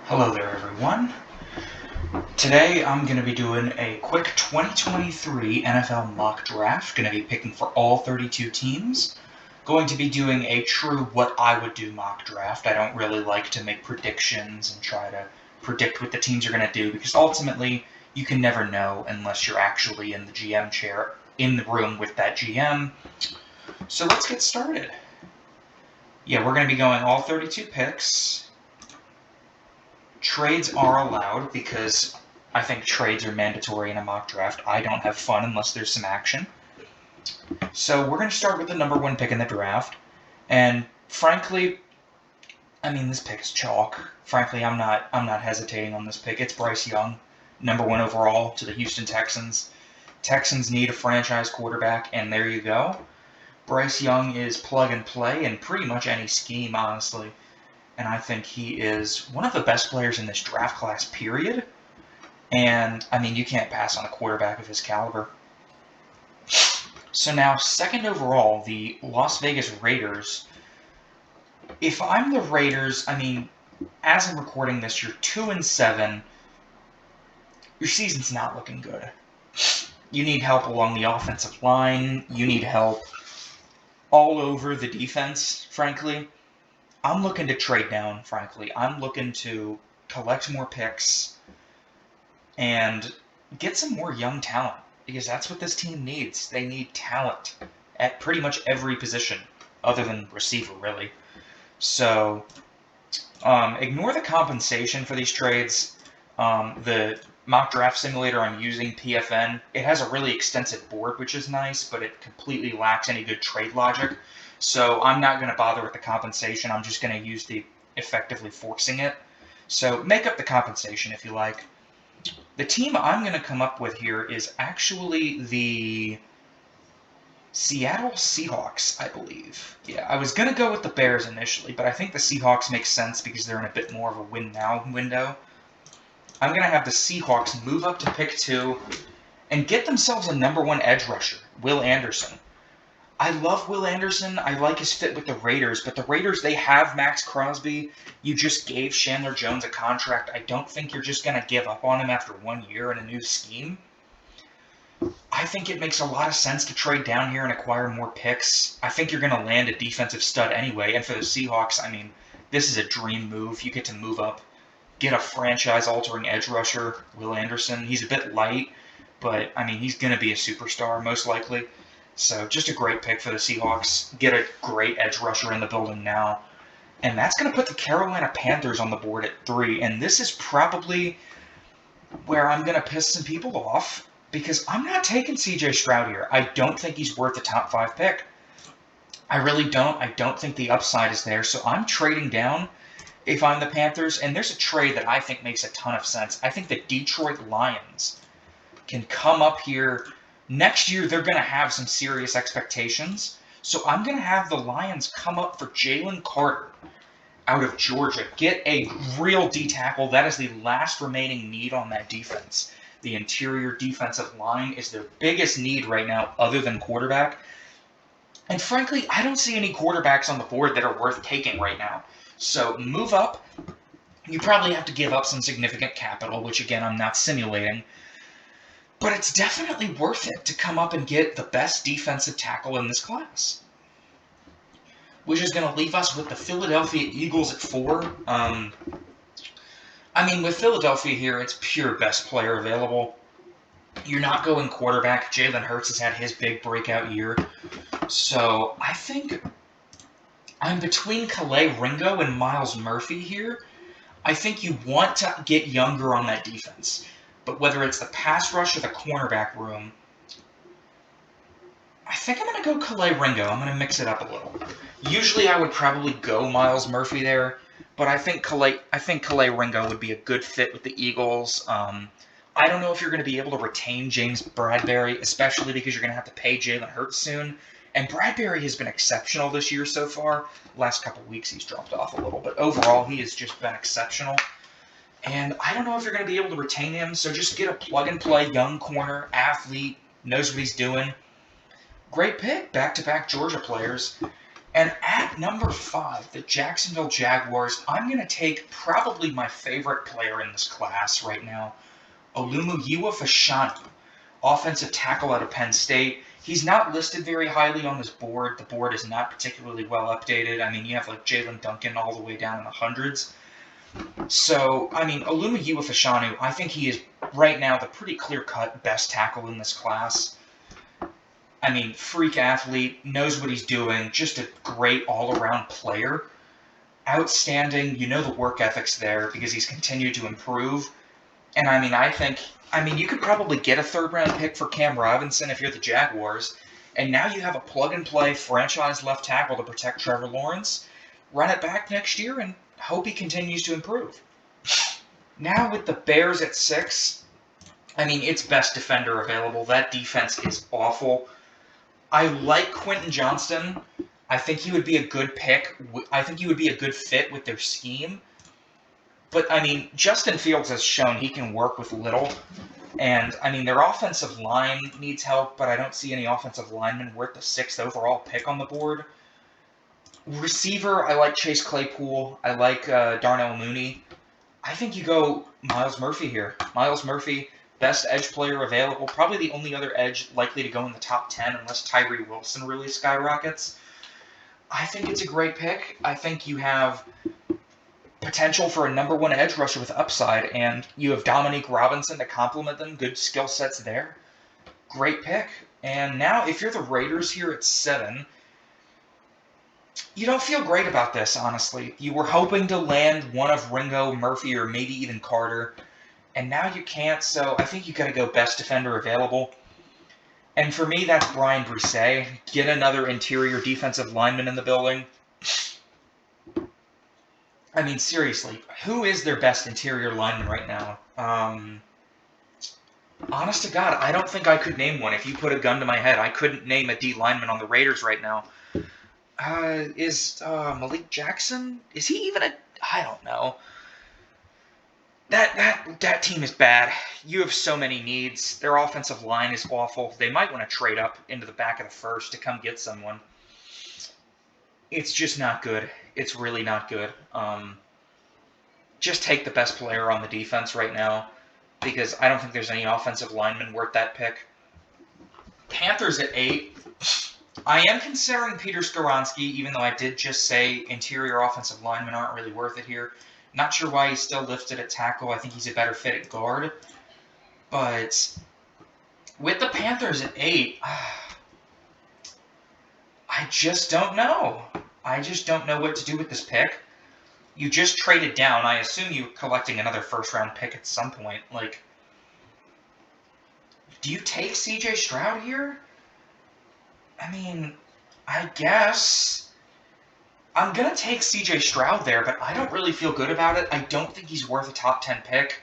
Hello there, everyone. Today I'm going to be doing a quick 2023 NFL mock draft. Going to be picking for all 32 teams. Going to be doing a true what I would do mock draft. I don't really like to make predictions and try to predict what the teams are going to do because ultimately you can never know unless you're actually in the GM chair in the room with that GM. So let's get started. Yeah, we're going to be going all 32 picks. Trades are allowed because I think trades are mandatory in a mock draft. I don't have fun unless there's some action. So we're going to start with the number one pick in the draft. And frankly, this pick is chalk. Frankly, I'm not hesitating on this pick. It's Bryce Young, number one overall to the Houston Texans. Texans need a franchise quarterback, and there you go. Bryce Young is plug and play in pretty much any scheme, honestly. And I think he is one of the best players in this draft class, period. And, you can't pass on a quarterback of his caliber. So now, second overall, the Las Vegas Raiders. If I'm the Raiders, as I'm recording this, you're 2-7. Your season's not looking good. You need help along the offensive line. You need help all over the defense, frankly. I'm looking to trade down, frankly. I'm looking to collect more picks and get some more young talent because that's what this team needs. They need talent at pretty much every position other than receiver, really. So ignore the compensation for these trades. The mock draft simulator I'm using, PFN, it has a really extensive board, which is nice, but it completely lacks any good trade logic. So I'm not going to bother with the compensation. I'm just going to use the effectively forcing it. So make up the compensation if you like. The team I'm going to come up with here is actually the Seattle Seahawks, I believe. Yeah, I was going to go with the Bears initially, but I think the Seahawks make sense because they're in a bit more of a win-now window. I'm going to have the Seahawks move up to pick 2 and get themselves a number 1 edge rusher, Will Anderson. I love Will Anderson. I like his fit with the Raiders, but the Raiders, they have Max Crosby. You just gave Chandler Jones a contract. I don't think you're just going to give up on him after 1 year in a new scheme. I think it makes a lot of sense to trade down here and acquire more picks. I think you're going to land a defensive stud anyway, and for the Seahawks, this is a dream move. You get to move up, get a franchise-altering edge rusher, Will Anderson. He's a bit light, but, he's going to be a superstar, most likely. So just a great pick for the Seahawks. Get a great edge rusher in the building now. And that's going to put the Carolina Panthers on the board at 3. And this is probably where I'm going to piss some people off because I'm not taking CJ Stroud here. I don't think he's worth a top 5 pick. I really don't. I don't think the upside is there. So I'm trading down if I'm the Panthers. And there's a trade that I think makes a ton of sense. I think the Detroit Lions can come up here. Next year, they're going to have some serious expectations. So I'm going to have the Lions come up for Jalen Carter out of Georgia. Get a real D-tackle. That is the last remaining need on that defense. The interior defensive line is their biggest need right now other than quarterback. And frankly, I don't see any quarterbacks on the board that are worth taking right now. So move up. You probably have to give up some significant capital, which again, I'm not simulating. But it's definitely worth it to come up and get the best defensive tackle in this class. Which is going to leave us with the Philadelphia Eagles at 4. With Philadelphia here, it's pure best player available. You're not going quarterback. Jalen Hurts has had his big breakout year. So I think I'm between Calais Ringo and Myles Murphy here. I think you want to get younger on that defense. But whether it's the pass rush or the cornerback room, I think I'm going to go Calais Ringo. I'm going to mix it up a little. Usually I would probably go Myles Murphy there, but I think Calais Ringo would be a good fit with the Eagles. I don't know if you're going to be able to retain James Bradberry, especially because you're going to have to pay Jalen Hurts soon. And Bradberry has been exceptional this year so far. Last couple weeks he's dropped off a little, but overall he has just been exceptional. And I don't know if you're going to be able to retain him, so just get a plug-and-play young corner, athlete, knows what he's doing. Great pick, back-to-back Georgia players. And at number 5, the Jacksonville Jaguars, I'm going to take probably my favorite player in this class right now, Olumuyiwa Fashanu, offensive tackle out of Penn State. He's not listed very highly on this board. The board is not particularly well updated. I mean, you have like Jalen Duncan all the way down in the hundreds. So, I mean, Olumuyiwa Fashanu, I think he is right now the pretty clear-cut best tackle in this class. I mean, freak athlete, knows what he's doing, just a great all-around player. Outstanding, you know the work ethic's there because he's continued to improve. And I mean, you could probably get a third-round pick for Cam Robinson if you're the Jaguars. And now you have a plug-and-play franchise left tackle to protect Trevor Lawrence. Run it back next year and hope he continues to improve. Now with the Bears at 6, I mean, it's best defender available. That defense is awful. I like Quentin Johnston. I think he would be a good pick. I think he would be a good fit with their scheme. But, I mean, Justin Fields has shown he can work with little. And, I mean, their offensive line needs help, but I don't see any offensive linemen worth the 6th overall pick on the board. Receiver, I like Chase Claypool. I like Darnell Mooney. I think you go Myles Murphy here. Myles Murphy, best edge player available. Probably the only other edge likely to go in the top 10 unless Tyree Wilson really skyrockets. I think it's a great pick. I think you have potential for a number 1 edge rusher with upside, and you have Dominique Robinson to complement them. Good skill sets there. Great pick. And now, if you're the Raiders here at 7, you don't feel great about this, honestly. You were hoping to land one of Ringo, Murphy, or maybe even Carter, and now you can't, so I think you got to go best defender available. And for me, that's Brian Brisset. Get another interior defensive lineman in the building. I mean, seriously, who is their best interior lineman right now? Honest to God, I don't think I could name one. If you put a gun to my head, I couldn't name a D lineman on the Raiders right now. Is Malik Jackson? Is he even a? I don't know. That team is bad. You have so many needs. Their offensive line is awful. They might want to trade up into the back of the first to come get someone. It's just not good. It's really not good. Just take the best player on the defense right now because I don't think there's any offensive lineman worth that pick. Panthers at 8. I am considering Peter Skoronski, even though I did just say interior offensive linemen aren't really worth it here. Not sure why he's still listed at tackle. I think he's a better fit at guard. But with the Panthers at 8, I just don't know. I just don't know what to do with this pick. You just traded down. I assume you're collecting another first-round pick at some point. Like, do you take C.J. Stroud here? I mean, I guess I'm going to take C.J. Stroud there, but I don't really feel good about it. I don't think he's worth a top 10 pick.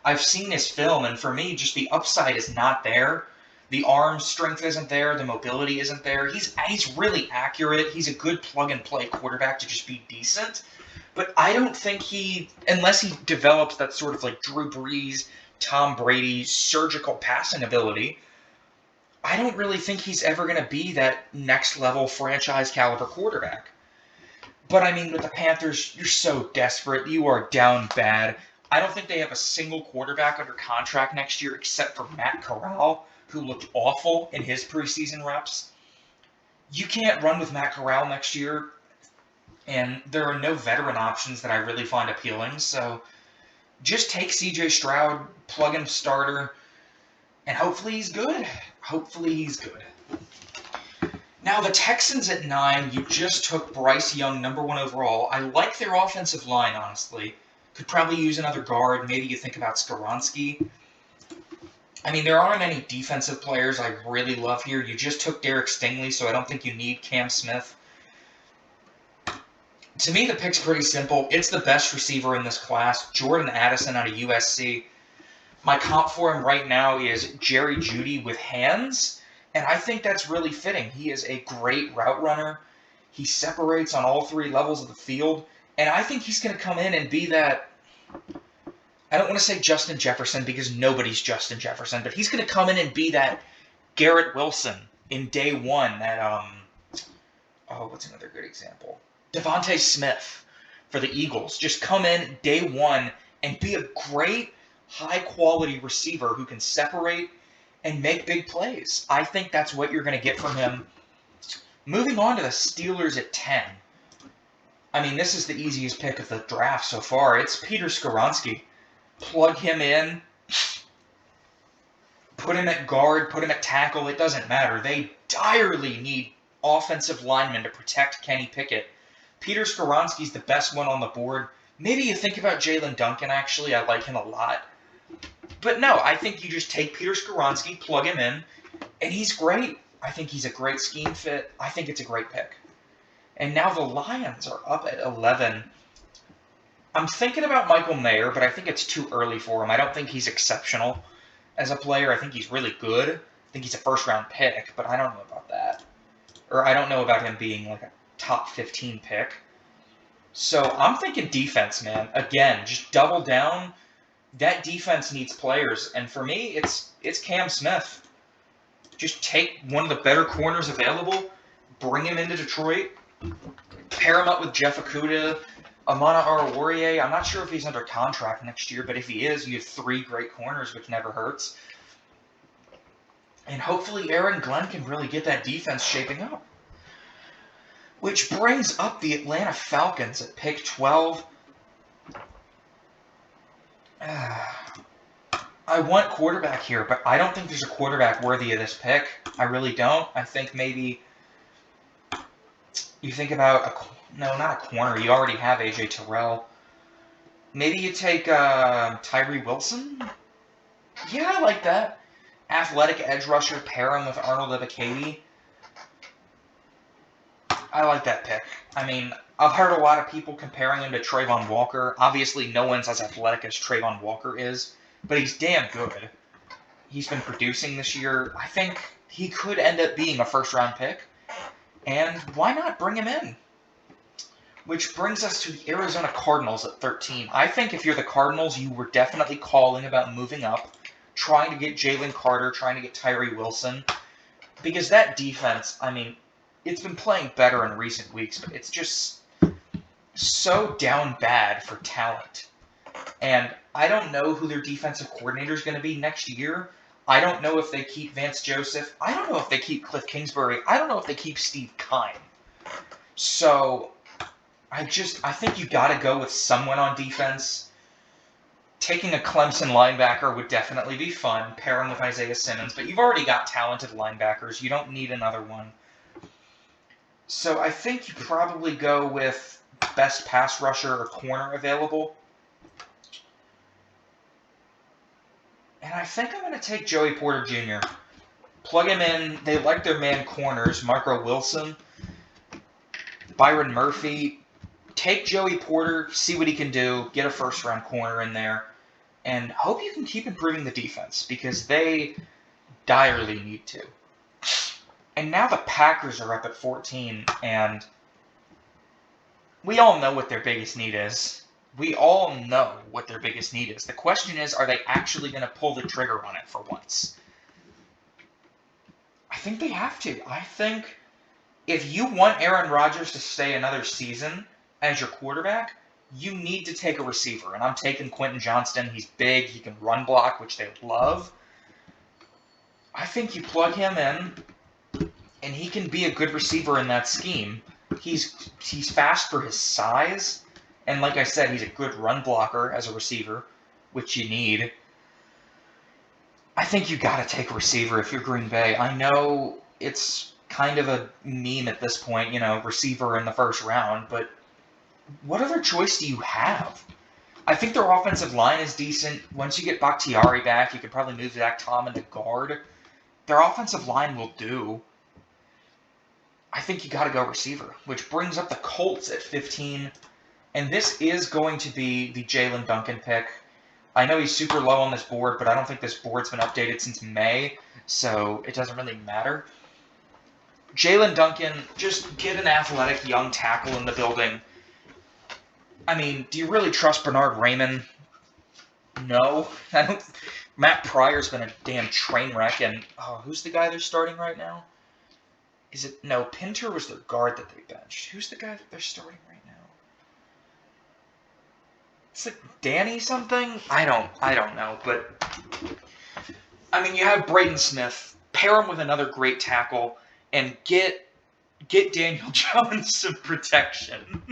I've seen his film, and for me, just the upside is not there. The arm strength isn't there. The mobility isn't there. He's really accurate. He's a good plug-and-play quarterback to just be decent. But I don't think unless he develops that sort of like Drew Brees, Tom Brady surgical passing ability, I don't really think he's ever going to be that next-level franchise-caliber quarterback. But, I mean, with the Panthers, you're so desperate. You are down bad. I don't think they have a single quarterback under contract next year except for Matt Corral, who looked awful in his preseason reps. You can't run with Matt Corral next year, and there are no veteran options that I really find appealing. So just take C.J. Stroud, plug in starter, and hopefully he's good. Hopefully he's good. Now, the Texans at 9, you just took Bryce Young, number 1 overall. I like their offensive line, honestly. Could probably use another guard. Maybe you think about Skoronski. I mean, there aren't any defensive players I really love here. You just took Derek Stingley, so I don't think you need Cam Smith. To me, the pick's pretty simple. It's the best receiver in this class, Jordan Addison out of USC. My comp for him right now is Jerry Jeudy with hands, and I think that's really fitting. He is a great route runner. He separates on all 3 levels of the field, and I think he's going to come in and be that, I don't want to say Justin Jefferson because nobody's Justin Jefferson, but he's going to come in and be that Garrett Wilson in day 1, that, Oh, what's another good example? Devontae Smith for the Eagles. Just come in day one and be a great, high-quality receiver who can separate and make big plays. I think that's what you're going to get from him. Moving on to the Steelers at 10. I mean, this is the easiest pick of the draft so far. It's Peter Skoronski. Plug him in. Put him at guard, put him at tackle. It doesn't matter. They direly need offensive linemen to protect Kenny Pickett. Peter Skoronski's the best one on the board. Maybe you think about Jalen Duncan, actually. I like him a lot. But no, I think you just take Peter Skoronski, plug him in, and he's great. I think he's a great scheme fit. I think it's a great pick. And now the Lions are up at 11. I'm thinking about Michael Mayer, but I think it's too early for him. I don't think he's exceptional as a player. I think he's really good. I think he's a first-round pick, but I don't know about that. Or I don't know about him being like a top 15 pick. So I'm thinking defense, man. Again, just double down. That defense needs players, and for me, it's Cam Smith. Just take one of the better corners available, bring him into Detroit, pair him up with Jeff Okudah, Amana Oruwariye. I'm not sure if he's under contract next year, but if he is, you have 3 great corners, which never hurts. And hopefully Aaron Glenn can really get that defense shaping up. Which brings up the Atlanta Falcons at pick 12. I want quarterback here, but I don't think there's a quarterback worthy of this pick. I really don't. I think maybe you think about no, not a corner. You already have A.J. Terrell. Maybe you take Tyree Wilson? Yeah, I like that. Athletic edge rusher, pair him with Arnold Ebiketie. I like that pick. I mean, I've heard a lot of people comparing him to Trayvon Walker. Obviously, no one's as athletic as Trayvon Walker is, but he's damn good. He's been producing this year. I think he could end up being a first-round pick, and why not bring him in? Which brings us to the Arizona Cardinals at 13. I think if you're the Cardinals, you were definitely calling about moving up, trying to get Jalen Carter, trying to get Tyree Wilson, because that defense, I mean, it's been playing better in recent weeks, but it's just so down bad for talent. And I don't know who their defensive coordinator is going to be next year. I don't know if they keep Vance Joseph. I don't know if they keep Cliff Kingsbury. I don't know if they keep Steve Keim. So I think you got to go with someone on defense. Taking a Clemson linebacker would definitely be fun, pairing with Isaiah Simmons, but you've already got talented linebackers. You don't need another one. So I think you probably go with best pass rusher or corner available. And I think I'm going to take Joey Porter Jr. Plug him in. They like their man corners, Marco Wilson, Byron Murphy. Take Joey Porter, see what he can do, get a first-round corner in there, and hope you can keep improving the defense, because they direly need to. And now the Packers are up at 14, and we all know what their biggest need is. We all know what their biggest need is. The question is, are they actually going to pull the trigger on it for once? I think they have to. I think if you want Aaron Rodgers to stay another season as your quarterback, you need to take a receiver. And I'm taking Quentin Johnston. He's big. He can run block, which they love. I think you plug him in, and he can be a good receiver in that scheme. He's fast for his size, and like I said, he's a good run blocker as a receiver, which you need. I think you got to take a receiver if you're Green Bay. I know it's kind of a meme at this point, receiver in the first round, but what other choice do you have? I think their offensive line is decent. Once you get Bakhtiari back, you could probably move Zach Tom into guard. Their offensive line will do. I think you got to go receiver, which brings up the Colts at 15. And this is going to be the Jalen Duncan pick. I know he's super low on this board, but I don't think this board's been updated since May, so it doesn't really matter. Jalen Duncan, just get an athletic young tackle in the building. I mean, do you really trust Bernard Raymond? No. I don't. Matt Pryor's been a damn train wreck, and who's the guy they're starting right now? Is it... No, Pinter was their guard that they benched. Who's the guy that they're starting right now? It's like Danny something? I don't know, but... I mean, you have Braden Smith. Pair him with another great tackle, and get Daniel Jones some protection.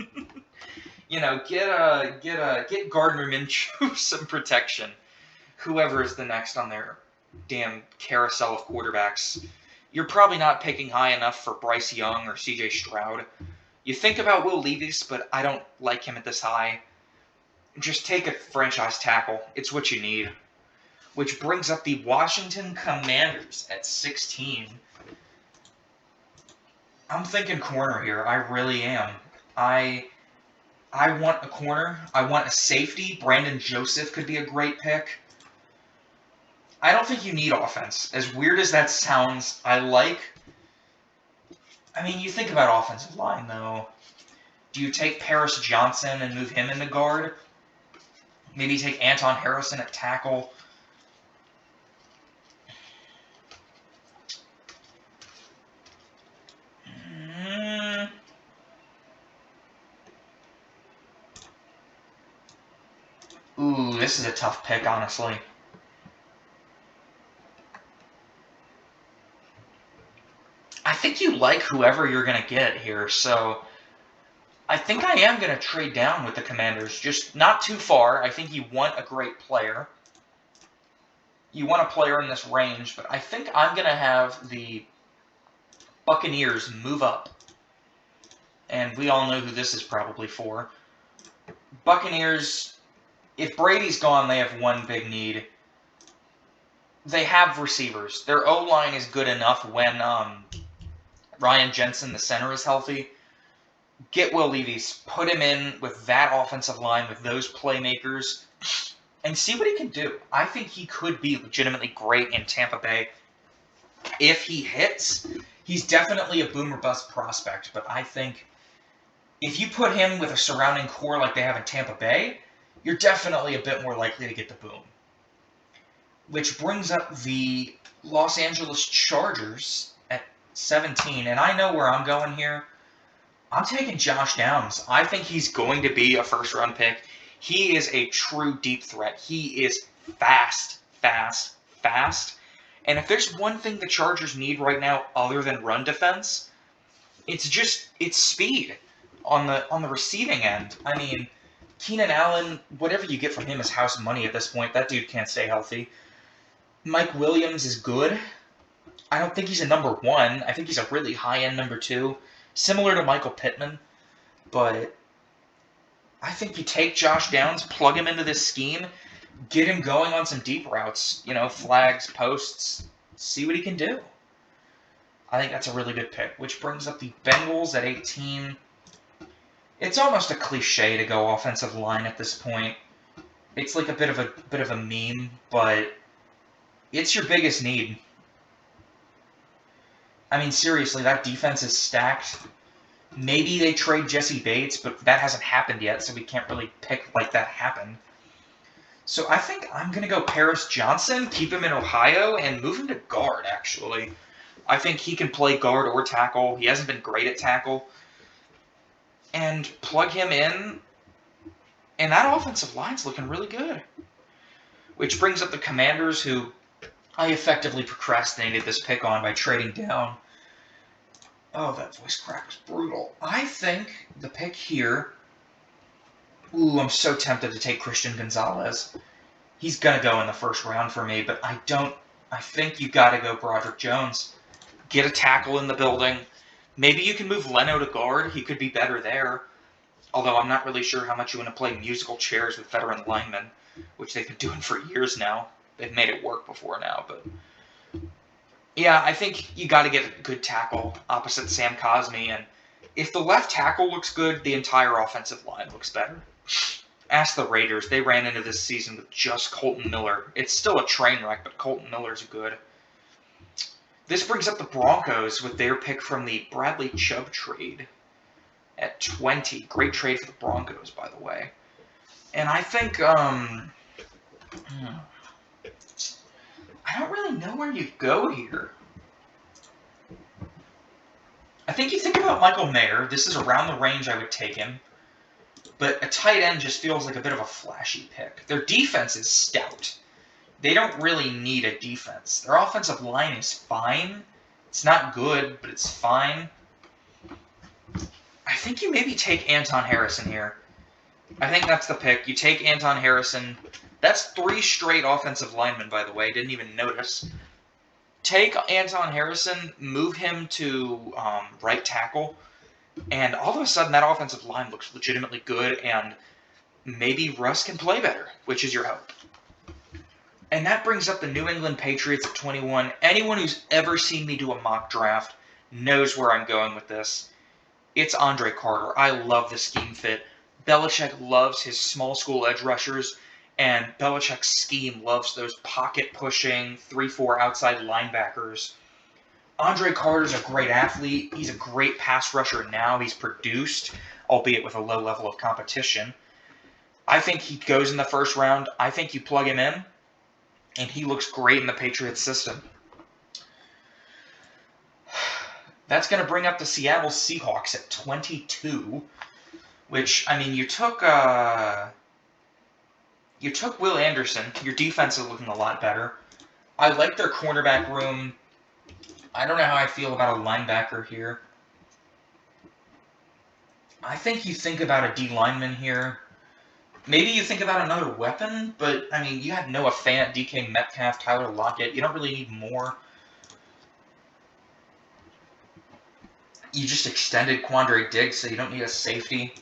Get Gardner Minshew some protection. Whoever is the next on their damn carousel of quarterbacks. You're probably not picking high enough for Bryce Young or C.J. Stroud. You think about Will Levis, but I don't like him at this high. Just take a franchise tackle. It's what you need. Which brings up the Washington Commanders at 16. I'm thinking corner here. I really am. I want a corner. I want a safety. Brandon Joseph could be a great pick. I don't think you need offense. As weird as that sounds, I mean, you think about offensive line, though. Do you take Paris Johnson and move him into guard? Maybe take Anton Harrison at tackle? Ooh, this is a tough pick, honestly. I think you like whoever you're going to get here, so I think I am going to trade down with the Commanders. Just not too far. I think you want a great player. You want a player in this range, but I think I'm going to have the Buccaneers move up. And we all know who this is probably for. Buccaneers, if Brady's gone, they have one big need. They have receivers. Their O-line is good enough when Ryan Jensen, the center, is healthy. Get Will Levis, put him in with that offensive line, with those playmakers, and see what he can do. I think he could be legitimately great in Tampa Bay. If he hits, he's definitely a boom or bust prospect, but I think if you put him with a surrounding core like they have in Tampa Bay, you're definitely a bit more likely to get the boom. Which brings up the Los Angeles Chargers at 17, and I know where I'm going here. I'm taking Josh Downs. I think he's going to be a first-round pick. He is a true deep threat. He is fast. And if there's one thing the Chargers need right now other than run defense, it's speed on the receiving end. I mean, Keenan Allen, whatever you get from him is house money at this point. That dude can't stay healthy. Mike Williams is good. I don't think he's a number one. I think he's a really high-end number two, similar to Michael Pittman. But I think you take Josh Downs, plug him into this scheme, get him going on some deep routes, flags, posts, see what he can do. I think that's a really good pick, which brings up the Bengals at 18. It's almost a cliche to go offensive line at this point. It's like a bit of a meme, but it's your biggest need. I mean, seriously, that defense is stacked. Maybe they trade Jesse Bates, but that hasn't happened yet, so we can't really pick like that happened. So I think I'm going to go Paris Johnson, keep him in Ohio, and move him to guard, actually. I think he can play guard or tackle. He hasn't been great at tackle. And plug him in, and that offensive line's looking really good. Which brings up the Commanders, who I effectively procrastinated this pick on by trading down. Oh, that voice crack was brutal. I think the pick here... Ooh, I'm so tempted to take Christian Gonzalez. He's going to go in the first round for me, but I think you got to go Broderick Jones. Get a tackle in the building. Maybe you can move Leno to guard. He could be better there. Although I'm not really sure how much you want to play musical chairs with veteran linemen, which they've been doing for years now. They've made it work before now, but... Yeah, I think you got to get a good tackle opposite Sam Cosmi, and if the left tackle looks good, the entire offensive line looks better. Ask the Raiders. They ran into this season with just Colton Miller. It's still a train wreck, but Colton Miller's good. This brings up the Broncos with their pick from the Bradley Chubb trade at 20. Great trade for the Broncos, by the way. And I think, I don't really know where you go here. I think you think about Michael Mayer. This is around the range I would take him. But a tight end just feels like a bit of a flashy pick. Their defense is stout. They don't really need a defense. Their offensive line is fine. It's not good, but it's fine. I think you maybe take Anton Harrison here. I think that's the pick. You take Anton Harrison. That's 3 straight offensive linemen, by the way. Didn't even notice. Take Anton Harrison, move him to right tackle, and all of a sudden that offensive line looks legitimately good, and maybe Russ can play better, which is your hope. And that brings up the New England Patriots at 21. Anyone who's ever seen me do a mock draft knows where I'm going with this. It's Andre Carter. I love the scheme fit. Belichick loves his small school edge rushers, and Belichick's scheme loves those pocket-pushing 3-4 outside linebackers. Andre Carter's a great athlete. He's a great pass rusher now. He's produced, albeit with a low level of competition. I think he goes in the first round. I think you plug him in, and he looks great in the Patriots system. That's going to bring up the Seattle Seahawks at 22, which, I mean, you took Will Anderson. Your defense is looking a lot better. I like their cornerback room. I don't know how I feel about a linebacker here. I think you think about a D lineman here. Maybe you think about another weapon, but, I mean, you had Noah Fant, DK Metcalf, Tyler Lockett. You don't really need more. You just extended Quandre Diggs, so you don't need a safety.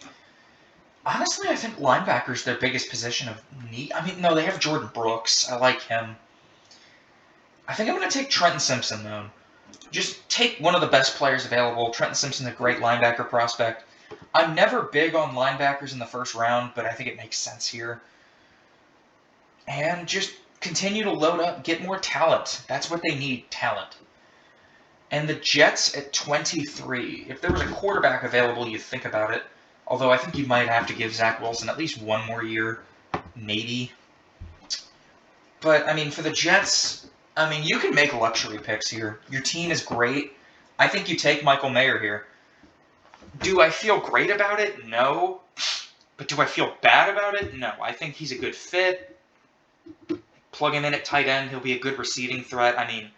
Honestly, I think linebacker's their biggest position of need. I mean, no, they have Jordan Brooks. I like him. I think I'm going to take Trenton Simpson, though. Just take one of the best players available. Trenton Simpson's a great linebacker prospect. I'm never big on linebackers in the first round, but I think it makes sense here. And just continue to load up, get more talent. That's what they need, talent. And the Jets at 23. If there was a quarterback available, you'd think about it. Although I think you might have to give Zach Wilson at least one more year, maybe. But, I mean, for the Jets, I mean, you can make luxury picks here. Your team is great. I think you take Michael Mayer here. Do I feel great about it? No. But do I feel bad about it? No. I think he's a good fit. Plug him in at tight end. He'll be a good receiving threat. I mean,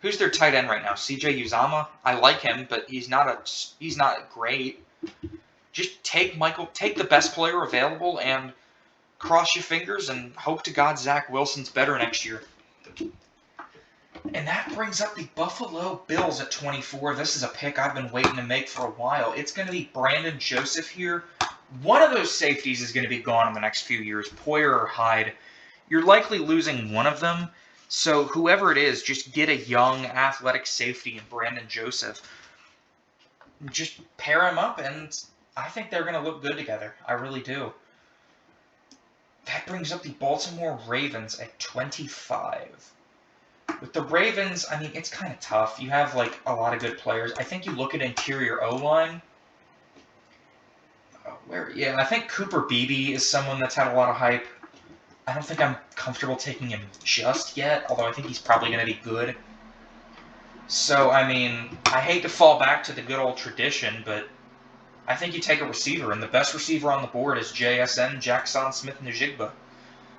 who's their tight end right now? CJ Uzomah? I like him, but he's not great. Just take the best player available and cross your fingers and hope to God Zach Wilson's better next year. And that brings up the Buffalo Bills at 24. This is a pick I've been waiting to make for a while. It's going to be Brandon Joseph here. One of those safeties is going to be gone in the next few years, Poyer or Hyde. You're likely losing one of them. So whoever it is, just get a young, athletic safety in Brandon Joseph. Just pair him up, and I think they're going to look good together. I really do. That brings up the Baltimore Ravens at 25. With the Ravens, I mean, it's kind of tough. You have, like, a lot of good players. I think you look at interior O-line. I think Cooper Beebe is someone that's had a lot of hype. I don't think I'm comfortable taking him just yet, although I think he's probably going to be good. So, I mean, I hate to fall back to the good old tradition, but I think you take a receiver, and the best receiver on the board is JSN, Jackson Smith-Njigba.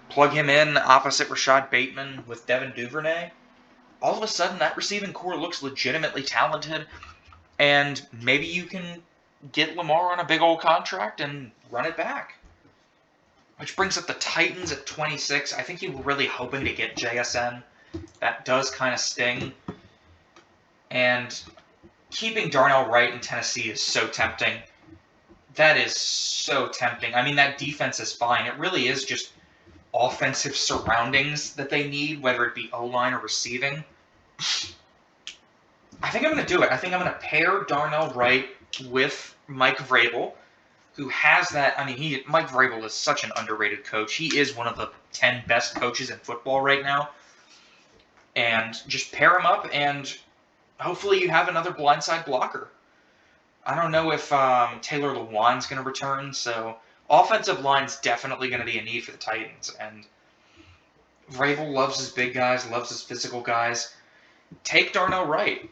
Plug him in opposite Rashad Bateman with Devin Duvernay. All of a sudden, that receiving core looks legitimately talented, and maybe you can get Lamar on a big old contract and run it back. Which brings up the Titans at 26. I think you were really hoping to get JSN. That does kind of sting. And keeping Darnell Wright in Tennessee is so tempting. That is so tempting. I mean, that defense is fine. It really is just offensive surroundings that they need, whether it be O-line or receiving. I think I'm going to do it. I think I'm going to pair Darnell Wright with Mike Vrabel, who has that. I mean, Mike Vrabel is such an underrated coach. He is one of the 10 best coaches in football right now. And just pair him up, and hopefully you have another blindside blocker. I don't know if Taylor Lewan's going to return, so offensive line's definitely going to be a need for the Titans. And Vrabel loves his big guys, loves his physical guys. Take Darnell Wright.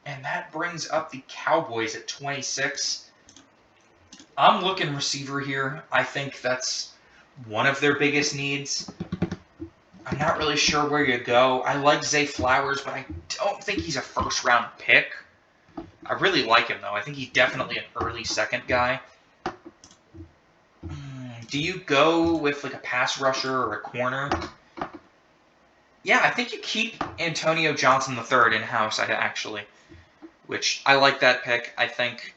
And that brings up the Cowboys at 26. I'm looking receiver here. I think that's one of their biggest needs. I'm not really sure where you go. I like Zay Flowers, but I don't think he's a first-round pick. I really like him, though. I think he's definitely an early second guy. Do you go with like a pass rusher or a corner? Yeah, I think you keep Antonio Johnson III in-house, actually, which I like that pick. I think,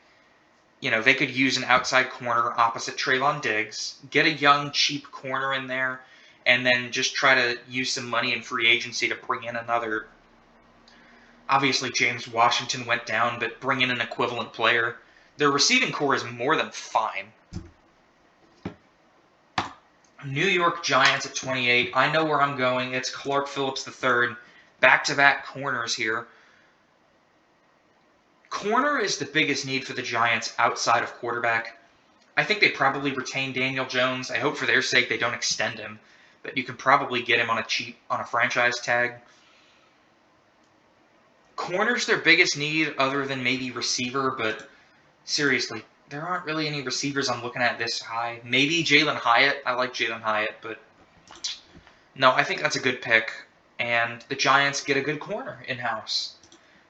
they could use an outside corner opposite Treylon Diggs, get a young, cheap corner in there, and then just try to use some money in free agency to bring in another. Obviously, James Washington went down, but bring in an equivalent player. Their receiving core is more than fine. New York Giants at 28. I know where I'm going. It's Clark Phillips III. Back-to-back corners here. Corner is the biggest need for the Giants outside of quarterback. I think they probably retain Daniel Jones. I hope for their sake they don't extend him. But you can probably get him on a franchise tag. Corner's their biggest need other than maybe receiver, but seriously, there aren't really any receivers I'm looking at this high. Maybe Jalen Hyatt. I like Jalen Hyatt, but no, I think that's a good pick. And the Giants get a good corner in-house,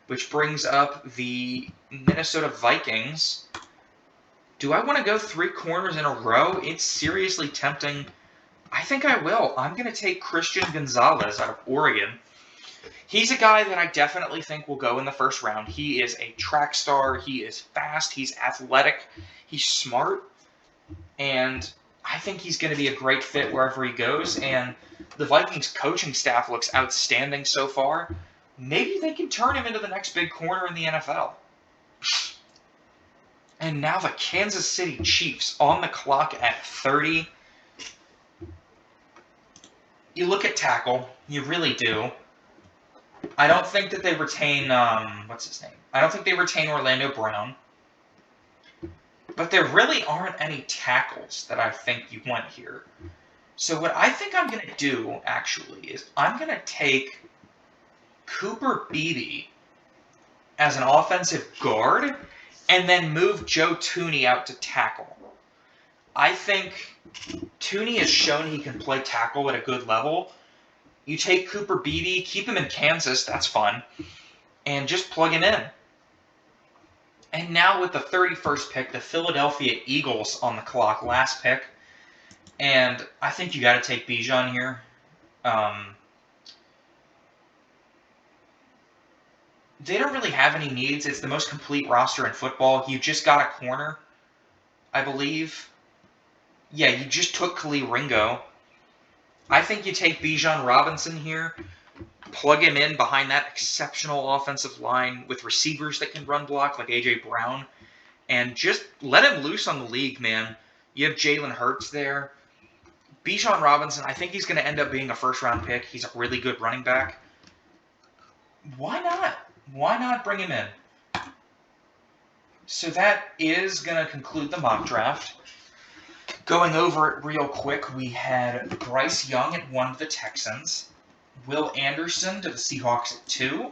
which brings up the Minnesota Vikings. Do I want to go 3 corners in a row? It's seriously tempting. I think I will. I'm going to take Christian Gonzalez out of Oregon. He's a guy that I definitely think will go in the first round. He is a track star. He is fast. He's athletic. He's smart. And I think he's going to be a great fit wherever he goes. And the Vikings coaching staff looks outstanding so far. Maybe they can turn him into the next big corner in the NFL. And now the Kansas City Chiefs on the clock at 30. You look at tackle. You really do. I don't think that they retain, what's his name? I don't think they retain Orlando Brown. But there really aren't any tackles that I think you want here. So what I think I'm going to do, actually, is I'm going to take Cooper Beebe as an offensive guard and then move Joe Thuney out to tackle. I think Thuney has shown he can play tackle at a good level. You take Cooper Beebe, keep him in Kansas, that's fun, and just plug him in. And now with the 31st pick, the Philadelphia Eagles on the clock, last pick. And I think you got to take Bijan here. They don't really have any needs. It's the most complete roster in football. You just got a corner, I believe. Yeah, you just took Khalil Ringo. I think you take Bijan Robinson here, plug him in behind that exceptional offensive line with receivers that can run block like A.J. Brown, and just let him loose on the league, man. You have Jalen Hurts there. Bijan Robinson, I think he's going to end up being a first-round pick. He's a really good running back. Why not? Why not bring him in? So that is going to conclude the mock draft. Going over it real quick, we had Bryce Young at 1 to the Texans. Will Anderson to the Seahawks at 2.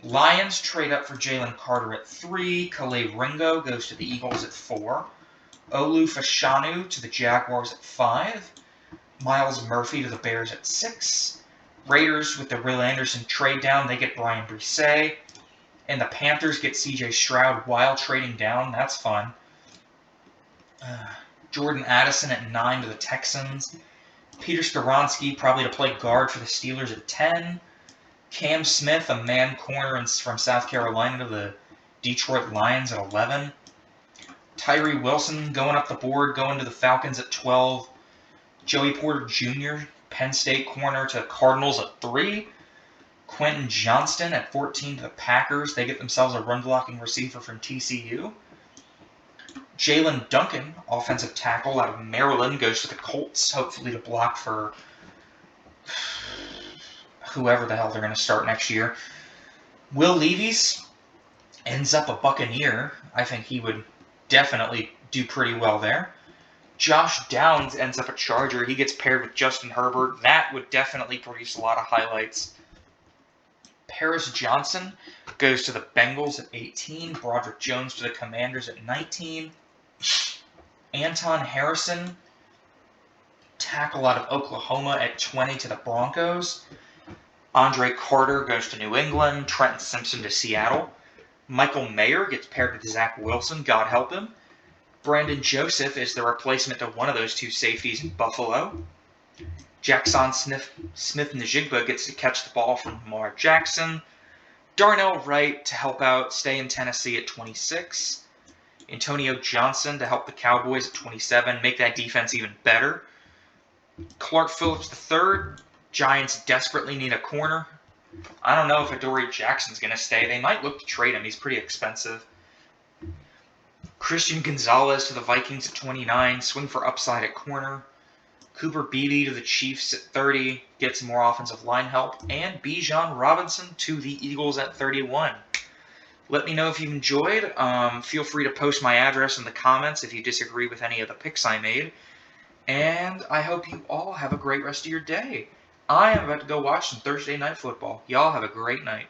Lions trade up for Jalen Carter at 3. Khalil Ringo goes to the Eagles at 4. Olu Fashanu to the Jaguars at 5. Miles Murphy to the Bears at 6. Raiders with the Will Anderson trade down, they get Brian Brisset. And the Panthers get C.J. Stroud while trading down. That's fun. Jordan Addison at 9 to the Texans. Peter Skoronski probably to play guard for the Steelers at 10. Cam Smith, a man corner from South Carolina, to the Detroit Lions at 11. Tyree Wilson going up the board, going to the Falcons at 12. Joey Porter Jr., Penn State corner, to Cardinals at 3. Quentin Johnston at 14 to the Packers. They get themselves a run-blocking receiver from TCU. Jalen Duncan, offensive tackle out of Maryland, goes to the Colts, hopefully to block for whoever the hell they're going to start next year. Will Levis ends up a Buccaneer. I think he would definitely do pretty well there. Josh Downs ends up a Charger. He gets paired with Justin Herbert. That would definitely produce a lot of highlights. Harris Johnson goes to the Bengals at 18. Broderick Jones to the Commanders at 19. Anton Harrison, tackle out of Oklahoma at 20 to the Broncos. Andre Carter goes to New England. Trenton Simpson to Seattle. Michael Mayer gets paired with Zach Wilson, God help him. Brandon Joseph is the replacement to one of those two safeties in Buffalo. Jackson Smith-Njigba gets to catch the ball from Lamar Jackson. Darnell Wright to help out, stay in Tennessee at 26. Antonio Johnson to help the Cowboys at 27, make that defense even better. Clark Phillips III, Giants desperately need a corner. I don't know if Adoree Jackson's going to stay. They might look to trade him. He's pretty expensive. Christian Gonzalez to the Vikings at 29, swing for upside at corner. Cooper Beebe to the Chiefs at 30, gets more offensive line help. And Bijan Robinson to the Eagles at 31. Let me know if you enjoyed. Feel free to post my address in the comments if you disagree with any of the picks I made. And I hope you all have a great rest of your day. I am about to go watch some Thursday Night Football. Y'all have a great night.